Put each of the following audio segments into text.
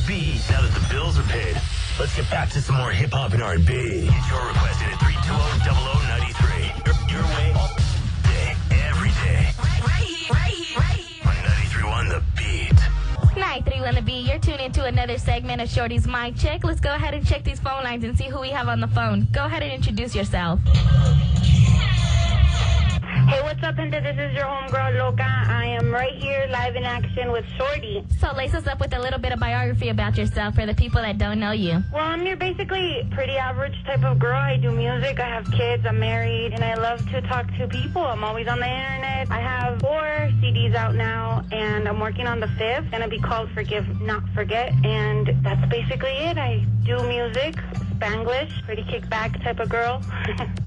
beat. Now that the bills are paid, let's get back to some more hip-hop and R&B. Get your request in at 320-0093. Your way all day, every day. Right here. On 93.1 The Beat. 93.1 The Beat. You're tuned into another segment of Shorty's Mic Check. Let's go ahead and check these phone lines and see who we have on the phone. Go ahead and introduce yourself. Hey, what's up, Hinda? This is your homegirl, Loca. I am right here live in action with Shorty. So lace us up with a little bit of biography about yourself for the people that don't know you. Well, I'm your basically pretty average type of girl. I do music, I have kids, I'm married, and I love to talk to people. I'm always on the internet. I have 4 CDs out now, and I'm working on the 5th. It's going to be called Forgive, Not Forget, and that's basically it. I do music, Spanglish, pretty kickback type of girl.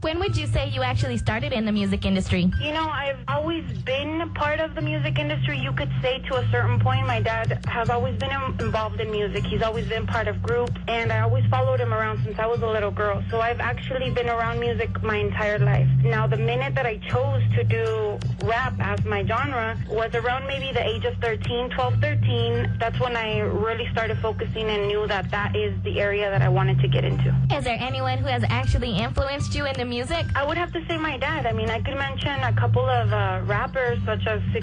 When would you say you actually started in the music industry? You know, I've always been a part of the music industry, you could say, to a certain point. My dad has always been involved in music. He's always been part of groups, and I always followed him around since I was a little girl. So I've actually been around music my entire life. Now, the minute that I chose to do rap as my genre was around maybe the age of 12, 13. That's when I really started focusing and knew that that is the area that I wanted to get into. Is there anyone who has actually influenced you in the music? I would have to say my dad. I mean, I could mention a couple of rappers, such as a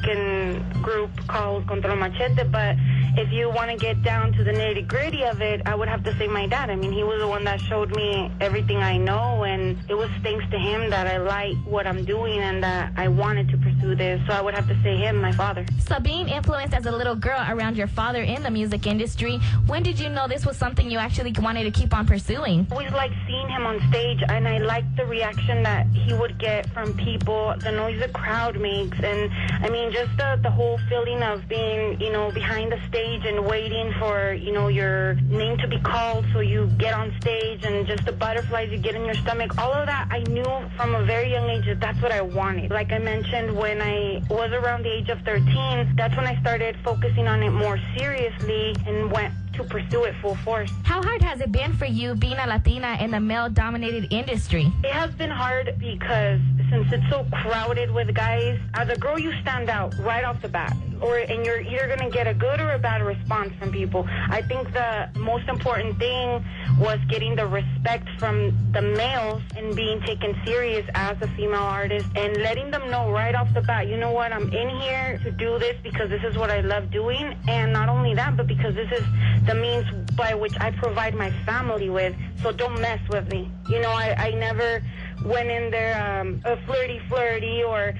group called Control Machete, but if you want to get down to the nitty-gritty of it, I would have to say my dad. I mean, he was the one that showed me everything I know, and it was thanks to him that I like what I'm doing and that I wanted to pursue this. So I would have to say him, my father. So being influenced as a little girl around your father in the music industry, when did you know this was something you actually wanted to keep on pursuing? I always liked seeing him on stage, and I liked the reaction that he would get from people, the noise the crowd makes, and I mean, just the whole feeling of being, you know, behind the stage and waiting for, you know, your name to be called so you get on stage, and just the butterflies you get in your stomach. All of that, I knew from a very young age that that's what I wanted. Like I mentioned, when I was around the age of 13, that's when I started focusing on it more seriously and went to pursue it full force. How hard has it been for you being a Latina in the male-dominated industry? It has been hard because since it's so crowded with guys, as a girl you stand out right off the bat, and you're either going to get a good or a bad response from people. I think the most important thing was getting the respect from the males and being taken serious as a female artist and letting them know right off the bat, you know what, I'm in here to do this because this is what I love doing, and not only that, but because this is the means by which I provide my family with, so don't mess with me. You know, I never went in there flirty or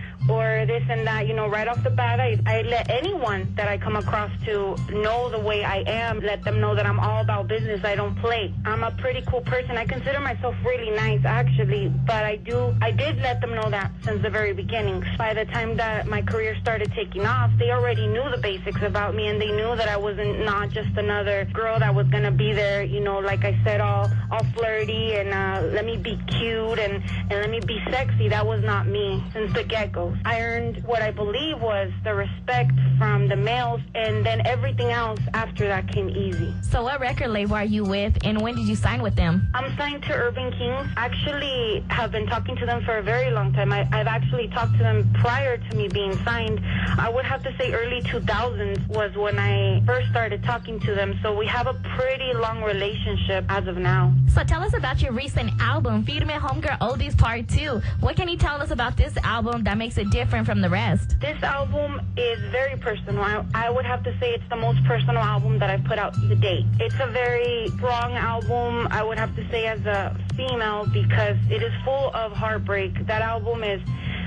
this and that. You know, right off the bat, I let anyone that I come across to know the way I am, let them know that I'm all about business. I don't play. I'm a pretty cool person. I consider myself really nice, actually, but I did let them know that since the very beginning. By the time that my career started taking off, they already knew the basics about me, and they knew that I wasn't not just another girl that was gonna be there, you know, like I said, all flirty and let me be cute and let me be sexy. That was not me since the get-go. I earned what I believe was the respect from the males, and then everything else after that came easy. So what record label are you with, and when did you sign with them? I'm signed to Urban Kings. Actually have been talking to them for a very long time. I've actually talked to them prior to me being signed. I would have to say early 2000s was when I first started talking to them, so we have a pretty long relationship as of now. So tell us about your recent album, Firme Homegirl Oldies Part 2. What can you tell us about this album that makes it different from the rest? This album is very personal. I would have to say it's the most personal album that I've put out to date. It's a very strong album, I would have to say, as a female, because it is full of heartbreak. That album is...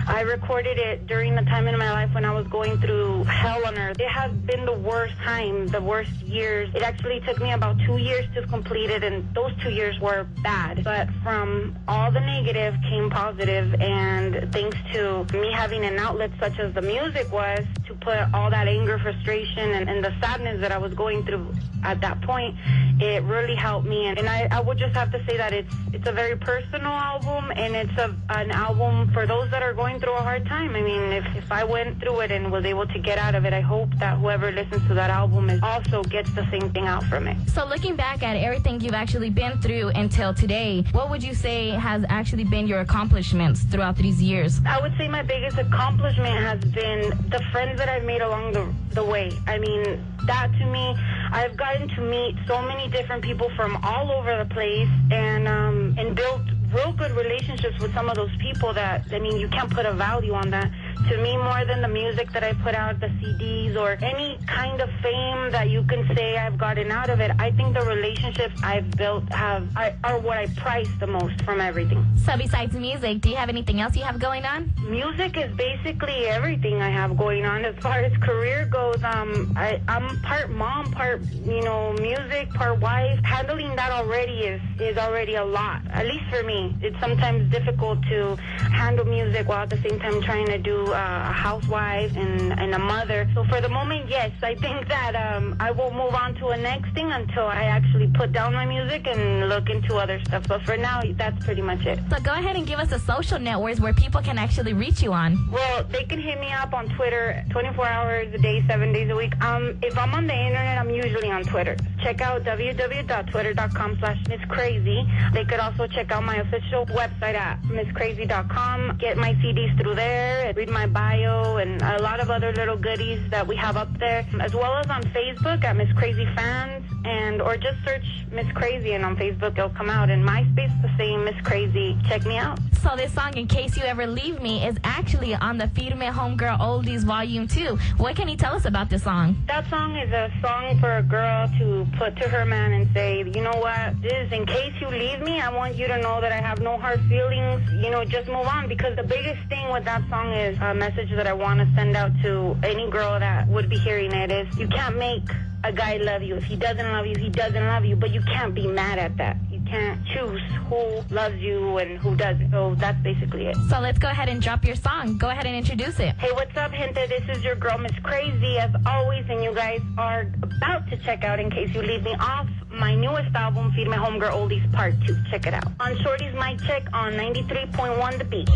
I recorded it during the time in my life when I was going through hell on earth. It has been the worst time, the worst years. It actually took me about 2 years to complete it, and those 2 years were bad. But from all the negative came positive, and thanks to me having an outlet such as the music was, to put all that anger, frustration, and the sadness that I was going through at that point, it really helped me. And I would just have to say that it's a very personal album, and it's an album for those that are going going through a hard time. I mean, if I went through it and was able to get out of it, I hope that whoever listens to that album also gets the same thing out from it. So looking back at everything you've actually been through until today, what would you say has actually been your accomplishments throughout these years? I would say my biggest accomplishment has been the friends that I've made along the way. I mean, that to me, I've gotten to meet so many different people from all over the place and built real good relationships with some of those people that, I mean, you can't put a value on that. To me, more than the music that I put out, the CDs, or any kind of fame that you can say I've gotten out of it, I think the relationships I've built are what I prize the most from everything. So besides music, do you have anything else you have going on? Music is basically everything I have going on. As far as career goes, I'm part mom, part, music, part wife. Handling that already is already a lot, at least for me. It's sometimes difficult to handle music while at the same time trying to do a housewife and a mother. So for the moment, yes, I think that I will move on to a next thing until I actually put down my music and look into other stuff. But for now, that's pretty much it. So go ahead and give us the social networks where people can actually reach you on. Well, they can hit me up on Twitter 24 hours a day, 7 days a week. If I'm on the internet, I'm usually on Twitter. Check out www.twitter.com/MissKrazie. They could also check out my official website at MissKrazie.com. Get my CDs through there, read my bio, and a lot of other little goodies that we have up there, as well as on Facebook at Miss Krazie Fans, or just search Miss Krazie, and on Facebook it'll come out. And MySpace, the same, Miss Krazie. Check me out. So this song, In Case You Ever Leave Me, is actually on the Firme Homegirl Oldies Volume 2. What can you tell us about this song? That song is a song for a girl to put to her man and say, you know what, this is in case you leave me, I want you to know that I have no hard feelings, just move on. Because the biggest thing with that song is a message that I want to send out to any girl that would be hearing it is, you can't make a guy love you. If he doesn't love you, he doesn't love you, but you can't be mad at that. You can't choose who loves you and who doesn't. So that's basically it. So let's go ahead and drop your song. Go ahead and introduce it. Hey, what's up, gente? This is your girl, Miss Krazie, as always, and you guys are about to check out In Case You Leave Me off my newest album, Firme Homegirl Oldies Part 2. Check it out. On Shorty's Mic Check on 93.1 The Beat.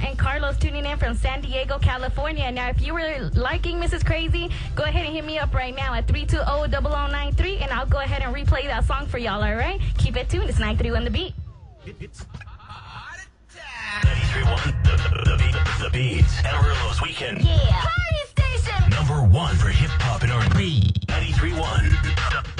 and Carlos tuning in from San Diego, California. Now, if you were liking Mrs. Crazy, go ahead and hit me up right now at 320-0093, and I'll go ahead and replay that song for y'all, all right? Keep it tuned. It's 931 The Beat. It's 93.1 The Beats. Amarillo's Weekend. Yeah. Party station. #1 for hip hop and R&B. 93.1